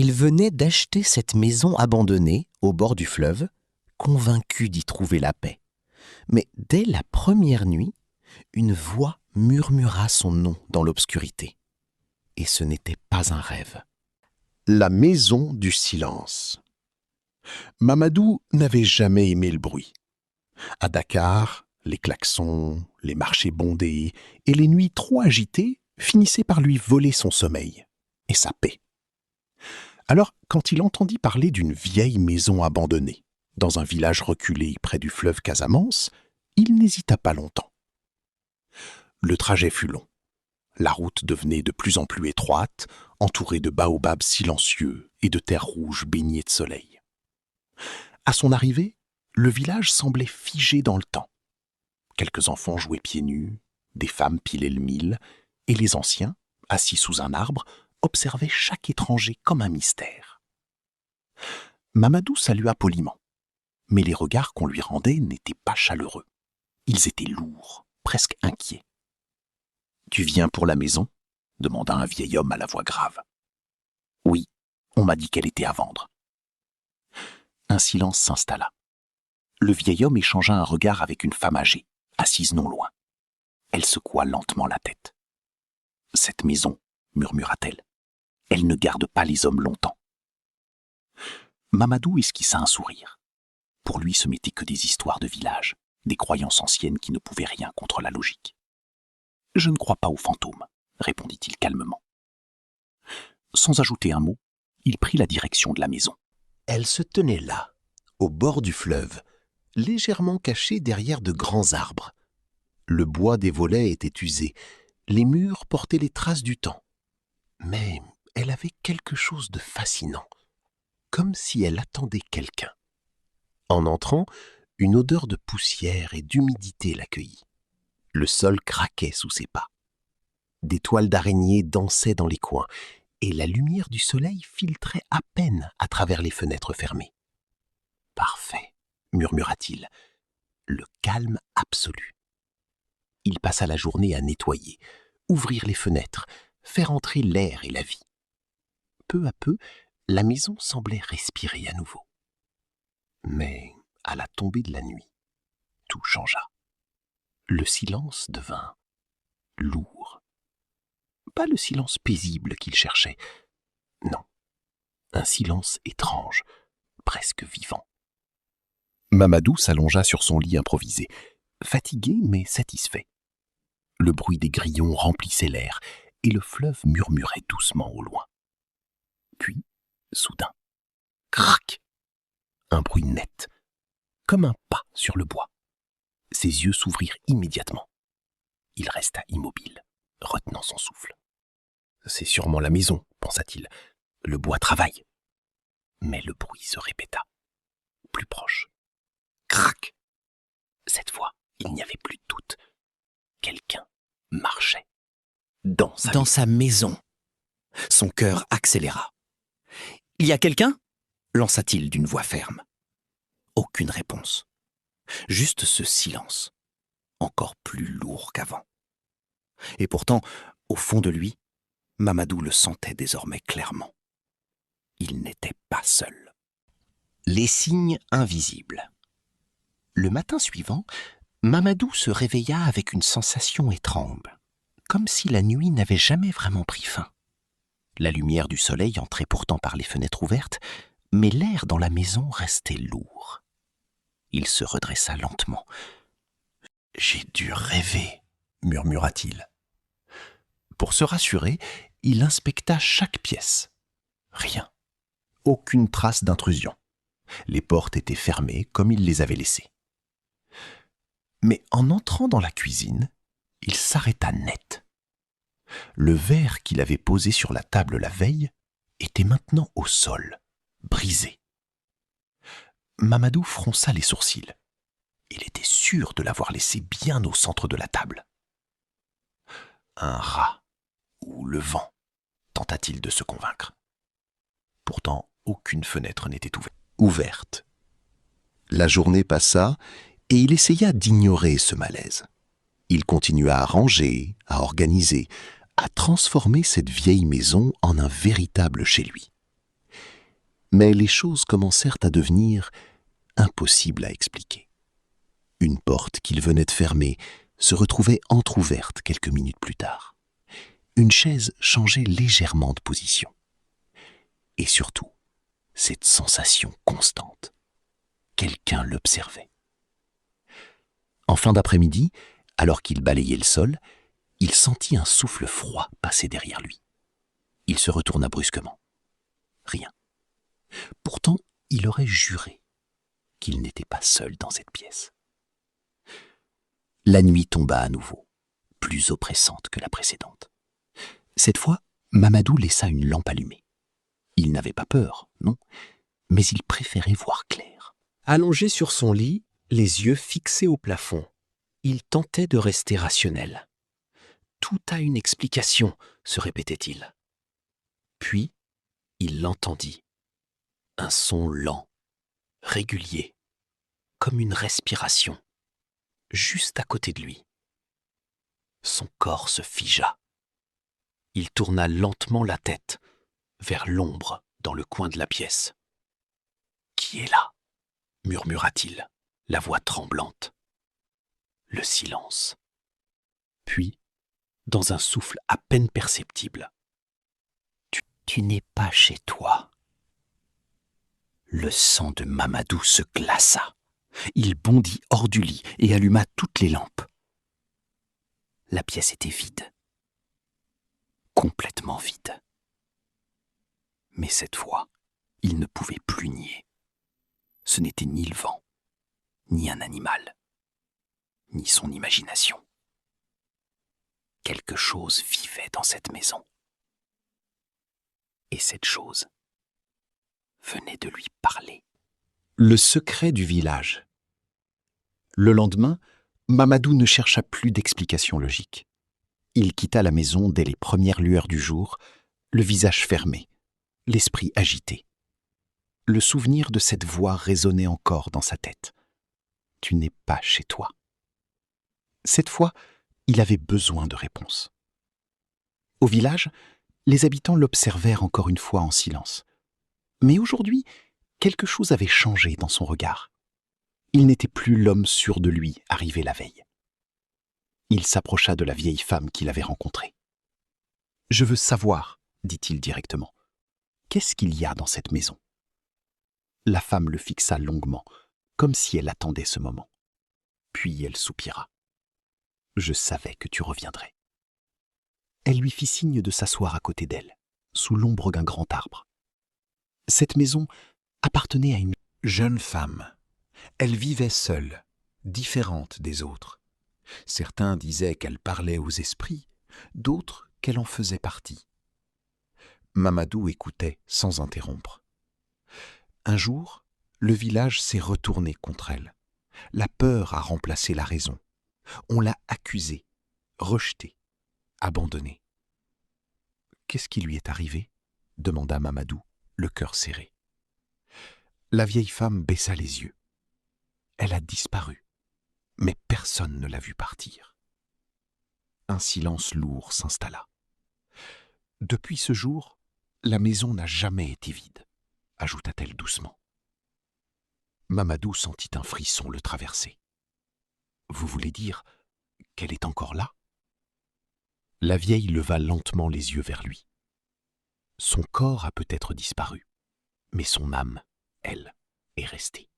Il venait d'acheter cette maison abandonnée au bord du fleuve, convaincu d'y trouver la paix. Mais dès la première nuit, une voix murmura son nom dans l'obscurité. Et ce n'était pas un rêve. La maison du silence. Mamadou n'avait jamais aimé le bruit. À Dakar, les klaxons, les marchés bondés et les nuits trop agitées finissaient par lui voler son sommeil et sa paix. Alors, quand il entendit parler d'une vieille maison abandonnée, dans un village reculé près du fleuve Casamance, il n'hésita pas longtemps. Le trajet fut long. La route devenait de plus en plus étroite, entourée de baobabs silencieux et de terres rouges baignées de soleil. À son arrivée, le village semblait figé dans le temps. Quelques enfants jouaient pieds nus, des femmes pilaient le mil, et les anciens, assis sous un arbre, observaient chaque étranger comme un mystère. Mamadou salua poliment, mais les regards qu'on lui rendait n'étaient pas chaleureux. Ils étaient lourds, presque inquiets. « Tu viens pour la maison ?» demanda un vieil homme à la voix grave. « Oui, on m'a dit qu'elle était à vendre. » Un silence s'installa. Le vieil homme échangea un regard avec une femme âgée, assise non loin. Elle secoua lentement la tête. « Cette maison, murmura-t-elle, elle ne garde pas les hommes longtemps. » Mamadou esquissa un sourire. Pour lui, ce n'étaient que des histoires de village, des croyances anciennes qui ne pouvaient rien contre la logique. « Je ne crois pas aux fantômes, » répondit-il calmement. Sans ajouter un mot, il prit la direction de la maison. Elle se tenait là, au bord du fleuve, légèrement cachée derrière de grands arbres. Le bois des volets était usé, les murs portaient les traces du temps. Mais elle avait quelque chose de fascinant, comme si elle attendait quelqu'un. En entrant, une odeur de poussière et d'humidité l'accueillit. Le sol craquait sous ses pas. Des toiles d'araignées dansaient dans les coins, et la lumière du soleil filtrait à peine à travers les fenêtres fermées. « Parfait », murmura-t-il, « le calme absolu. » Il passa la journée à nettoyer, ouvrir les fenêtres, faire entrer l'air et la vie. Peu à peu, la maison semblait respirer à nouveau. Mais à la tombée de la nuit, tout changea. Le silence devint lourd. Pas le silence paisible qu'il cherchait, non, un silence étrange, presque vivant. Mamadou s'allongea sur son lit improvisé, fatigué mais satisfait. Le bruit des grillons remplissait l'air et le fleuve murmurait doucement au loin. Puis, soudain, crac, un bruit net, comme un pas sur le bois. Ses yeux s'ouvrirent immédiatement. Il resta immobile, retenant son souffle. « C'est sûrement la maison, » pensa-t-il. « Le bois travaille. » Mais le bruit se répéta, plus proche. Crac! Cette fois, il n'y avait plus de doute. Quelqu'un marchait dans sa maison. Son cœur accéléra. « Il y a quelqu'un » lança-t-il d'une voix ferme. Aucune réponse. Juste ce silence, encore plus lourd qu'avant. Et pourtant, au fond de lui, Mamadou le sentait désormais clairement. Il n'était pas seul. Les signes invisibles. Le matin suivant, Mamadou se réveilla avec une sensation étrange, comme si la nuit n'avait jamais vraiment pris fin. La lumière du soleil entrait pourtant par les fenêtres ouvertes, mais l'air dans la maison restait lourd. Il se redressa lentement. « J'ai dû rêver », murmura-t-il. Pour se rassurer, il inspecta chaque pièce. Rien. Aucune trace d'intrusion. Les portes étaient fermées comme il les avait laissées. Mais en entrant dans la cuisine, il s'arrêta net. Le verre qu'il avait posé sur la table la veille était maintenant au sol, brisé. Mamadou fronça les sourcils. Il était sûr de l'avoir laissé bien au centre de la table. Un rat ou le vent, tenta-t-il de se convaincre. Pourtant, aucune fenêtre n'était ouverte. La journée passa et il essaya d'ignorer ce malaise. Il continua à ranger, à organiser, à transformer cette vieille maison en un véritable chez lui. Mais les choses commencèrent à devenir impossibles à expliquer. Une porte qu'il venait de fermer se retrouvait entr'ouverte quelques minutes plus tard. Une chaise changeait légèrement de position. Et surtout, cette sensation constante. Quelqu'un l'observait. En fin d'après-midi, alors qu'il balayait le sol, il sentit un souffle froid passer derrière lui. Il se retourna brusquement. Rien. Pourtant, il aurait juré qu'il n'était pas seul dans cette pièce. La nuit tomba à nouveau, plus oppressante que la précédente. Cette fois, Mamadou laissa une lampe allumée. Il n'avait pas peur, non, mais il préférait voir clair. Allongé sur son lit, les yeux fixés au plafond, il tentait de rester rationnel. Tout a une explication, se répétait-il. Puis, il l'entendit. Un son lent, régulier, comme une respiration, juste à côté de lui. Son corps se figea. Il tourna lentement la tête vers l'ombre dans le coin de la pièce. « Qui est là ?» murmura-t-il, la voix tremblante. Le silence. Puis, dans un souffle à peine perceptible, « Tu n'es pas chez toi. » Le sang de Mamadou se glaça. Il bondit hors du lit et alluma toutes les lampes. La pièce était vide. Complètement vide. Mais cette fois, il ne pouvait plus nier. Ce n'était ni le vent, ni un animal, ni son imagination. Quelque chose vivait dans cette maison. Et cette chose venait de lui parler. Le secret du village. Le lendemain, Mamadou ne chercha plus d'explication logique. Il quitta la maison dès les premières lueurs du jour, le visage fermé, l'esprit agité. Le souvenir de cette voix résonnait encore dans sa tête. « Tu n'es pas chez toi. » Cette fois, il avait besoin de réponses. Au village, les habitants l'observèrent encore une fois en silence. Mais aujourd'hui, quelque chose avait changé dans son regard. Il n'était plus l'homme sûr de lui arrivé la veille. Il s'approcha de la vieille femme qu'il avait rencontrée. « Je veux savoir, » dit-il directement. « Qu'est-ce qu'il y a dans cette maison ?» La femme le fixa longuement, comme si elle attendait ce moment. Puis elle soupira. « Je savais que tu reviendrais. » Elle lui fit signe de s'asseoir à côté d'elle, sous l'ombre d'un grand arbre. Cette maison appartenait à une jeune femme. Elle vivait seule, différente des autres. Certains disaient qu'elle parlait aux esprits, d'autres qu'elle en faisait partie. Mamadou écoutait sans interrompre. Un jour, le village s'est retourné contre elle. La peur a remplacé la raison. On l'a accusée, rejetée, abandonnée. « Qu'est-ce qui lui est arrivé ?» demanda Mamadou, le cœur serré. La vieille femme baissa les yeux. Elle a disparu, mais personne ne l'a vue partir. Un silence lourd s'installa. Depuis ce jour, la maison n'a jamais été vide, ajouta-t-elle doucement. Mamadou sentit un frisson le traverser. Vous voulez dire qu'elle est encore là ? La vieille leva lentement les yeux vers lui. Son corps a peut-être disparu, mais son âme, elle, est restée.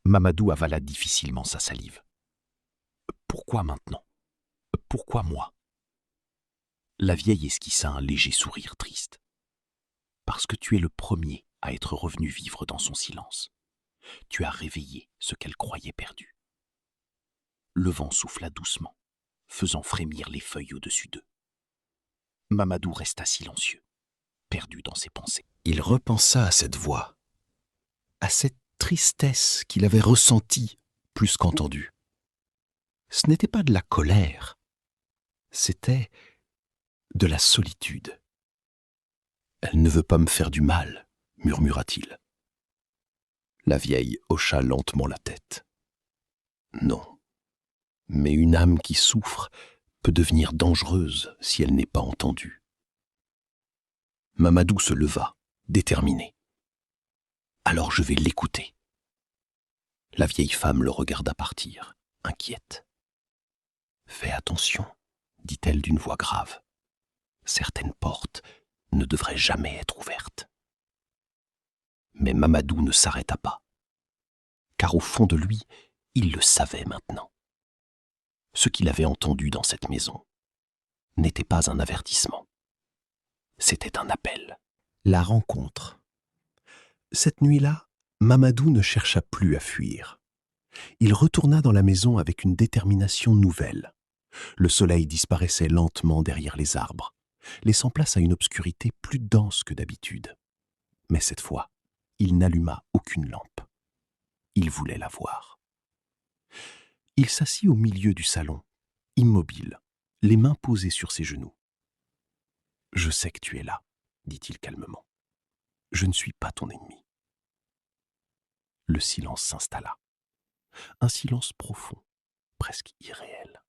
Mamadou avala difficilement sa salive. Pourquoi maintenant ? Pourquoi moi ? La vieille esquissa un léger sourire triste. Parce que tu es le premier à être revenu vivre dans son silence. Tu as réveillé ce qu'elle croyait perdu. Le vent souffla doucement, faisant frémir les feuilles au-dessus d'eux. Mamadou resta silencieux, perdu dans ses pensées. Il repensa à cette voix, à cette tristesse qu'il avait ressentie plus qu'entendue. Ce n'était pas de la colère, c'était de la solitude. « Elle ne veut pas me faire du mal, » murmura-t-il. La vieille hocha lentement la tête. « Non, mais une âme qui souffre peut devenir dangereuse si elle n'est pas entendue. » Mamadou se leva, déterminé. Alors je vais l'écouter. La vieille femme le regarda partir, inquiète. Fais attention, dit-elle d'une voix grave. Certaines portes ne devraient jamais être ouvertes. Mais Mamadou ne s'arrêta pas, car au fond de lui, il le savait maintenant. Ce qu'il avait entendu dans cette maison n'était pas un avertissement. C'était un appel. La rencontre. Cette nuit-là, Mamadou ne chercha plus à fuir. Il retourna dans la maison avec une détermination nouvelle. Le soleil disparaissait lentement derrière les arbres, laissant place à une obscurité plus dense que d'habitude. Mais cette fois, il n'alluma aucune lampe. Il voulait la voir. Il s'assit au milieu du salon, immobile, les mains posées sur ses genoux. « Je sais que tu es là, » dit-il calmement. « Je ne suis pas ton ennemi. » Le silence s'installa. Un silence profond, presque irréel.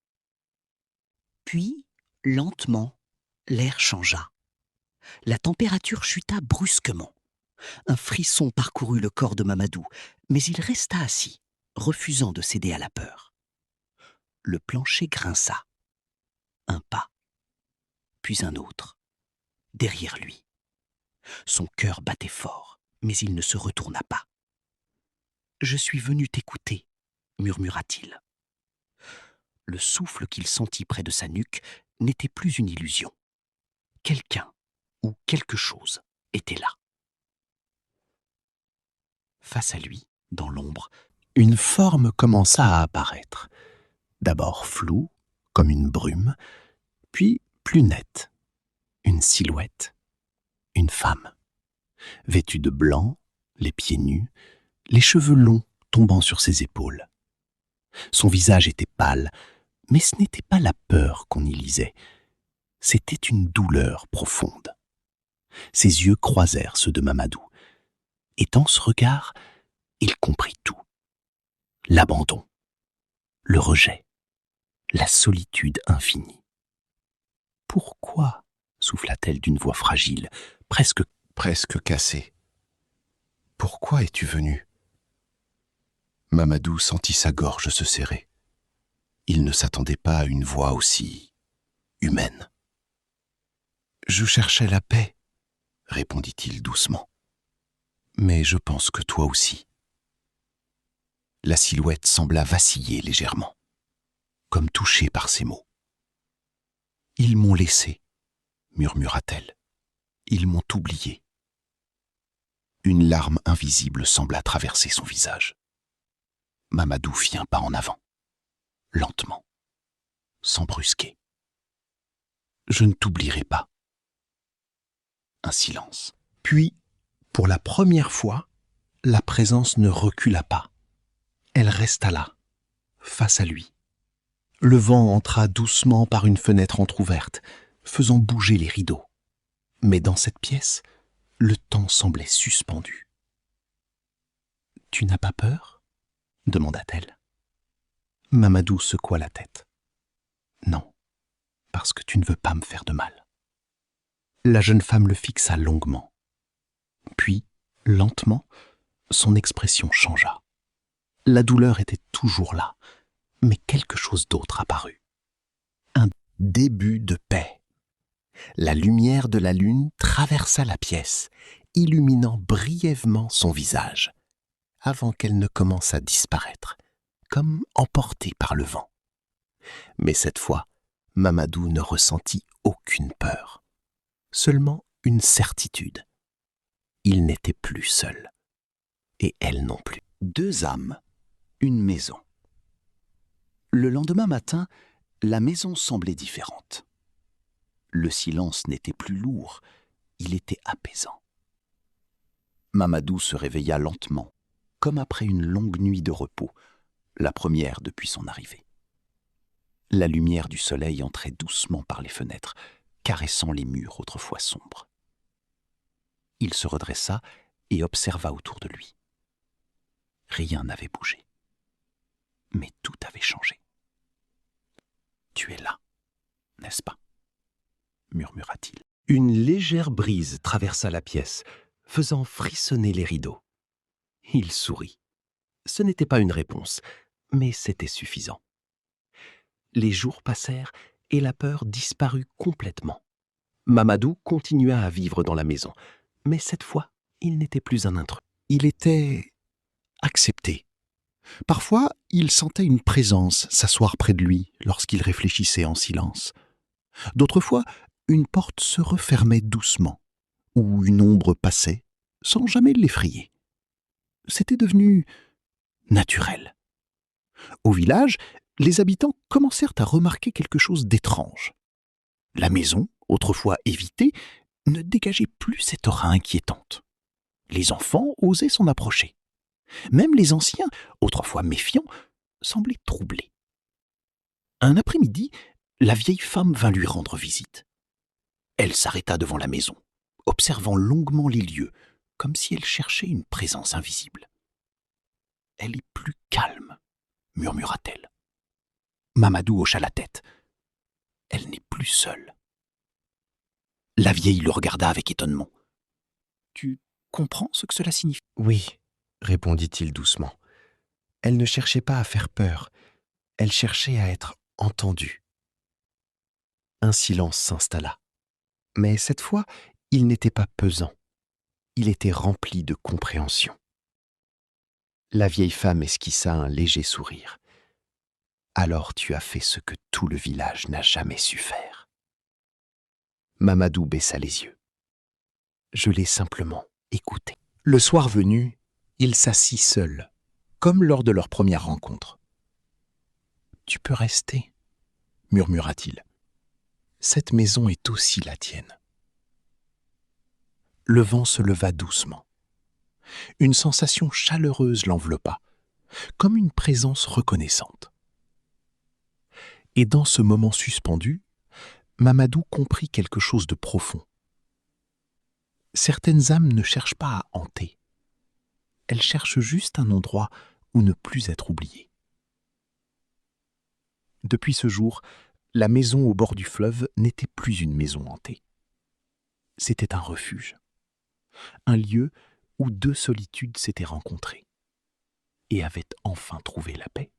Puis, lentement, l'air changea. La température chuta brusquement. Un frisson parcourut le corps de Mamadou, mais il resta assis, refusant de céder à la peur. Le plancher grinça. Un pas, puis un autre, derrière lui. Son cœur battait fort, mais il ne se retourna pas. « Je suis venu t'écouter », murmura-t-il. Le souffle qu'il sentit près de sa nuque n'était plus une illusion. Quelqu'un ou quelque chose était là. Face à lui, dans l'ombre, une forme commença à apparaître. D'abord floue, comme une brume, puis plus nette. Une silhouette, une femme, vêtue de blanc, les pieds nus, les cheveux longs tombant sur ses épaules. Son visage était pâle, mais ce n'était pas la peur qu'on y lisait. C'était une douleur profonde. Ses yeux croisèrent ceux de Mamadou. Et dans ce regard, il comprit tout. L'abandon, le rejet, la solitude infinie. « Pourquoi ?» souffla-t-elle d'une voix fragile, presque cassée. « Pourquoi es-tu venu ?» Mamadou sentit sa gorge se serrer. Il ne s'attendait pas à une voix aussi humaine. « Je cherchais la paix, » répondit-il doucement. « Mais je pense que toi aussi. » La silhouette sembla vaciller légèrement, comme touchée par ces mots. « Ils m'ont laissé, » murmura-t-elle. « Ils m'ont oublié. » Une larme invisible sembla traverser son visage. Mamadou fit un pas en avant, lentement, sans brusquer. « Je ne t'oublierai pas. » Un silence. Puis, pour la première fois, la présence ne recula pas. Elle resta là, face à lui. Le vent entra doucement par une fenêtre entr'ouverte, faisant bouger les rideaux. Mais dans cette pièce, le temps semblait suspendu. « Tu n'as pas peur ?» demanda-t-elle. Mamadou secoua la tête. « Non, parce que tu ne veux pas me faire de mal. » La jeune femme le fixa longuement. Puis, lentement, son expression changea. La douleur était toujours là, mais quelque chose d'autre apparut. Un début de paix. La lumière de la lune traversa la pièce, illuminant brièvement son visage, avant qu'elle ne commence à disparaître, comme emportée par le vent. Mais cette fois, Mamadou ne ressentit aucune peur, seulement une certitude. Il n'était plus seul, et elle non plus. 2 âmes, une maison. Le lendemain matin, la maison semblait différente. Le silence n'était plus lourd, il était apaisant. Mamadou se réveilla lentement, comme après une longue nuit de repos, la première depuis son arrivée. La lumière du soleil entrait doucement par les fenêtres, caressant les murs autrefois sombres. Il se redressa et observa autour de lui. Rien n'avait bougé. Mais tout avait changé. « Tu es là, n'est-ce pas ?» murmura-t-il. Une légère brise traversa la pièce, faisant frissonner les rideaux. Il sourit. Ce n'était pas une réponse, mais c'était suffisant. Les jours passèrent et la peur disparut complètement. Mamadou continua à vivre dans la maison, mais cette fois, il n'était plus un intrus. Il était accepté. Parfois, il sentait une présence s'asseoir près de lui lorsqu'il réfléchissait en silence. D'autres fois, une porte se refermait doucement, ou une ombre passait, sans jamais l'effrayer. C'était devenu naturel. Au village, les habitants commencèrent à remarquer quelque chose d'étrange. La maison, autrefois évitée, ne dégageait plus cette aura inquiétante. Les enfants osaient s'en approcher. Même les anciens, autrefois méfiants, semblaient troublés. Un après-midi, la vieille femme vint lui rendre visite. Elle s'arrêta devant la maison, observant longuement les lieux, comme si elle cherchait une présence invisible. « Elle est plus calme », murmura-t-elle. Mamadou hocha la tête. « Elle n'est plus seule. » La vieille le regarda avec étonnement. « Tu comprends ce que cela signifie ?» « Oui, » répondit-il doucement. Elle ne cherchait pas à faire peur, elle cherchait à être entendue. Un silence s'installa. Mais cette fois, il n'était pas pesant. Il était rempli de compréhension. La vieille femme esquissa un léger sourire. « Alors tu as fait ce que tout le village n'a jamais su faire. » Mamadou baissa les yeux. « Je l'ai simplement écouté. » Le soir venu, il s'assit seul, comme lors de leur première rencontre. « Tu peux rester, » murmura-t-il. « Cette maison est aussi la tienne. » Le vent se leva doucement. Une sensation chaleureuse l'enveloppa, comme une présence reconnaissante. Et dans ce moment suspendu, Mamadou comprit quelque chose de profond. Certaines âmes ne cherchent pas à hanter. Elles cherchent juste un endroit où ne plus être oubliées. Depuis ce jour, la maison au bord du fleuve n'était plus une maison hantée. C'était un refuge, un lieu où deux solitudes s'étaient rencontrées et avaient enfin trouvé la paix.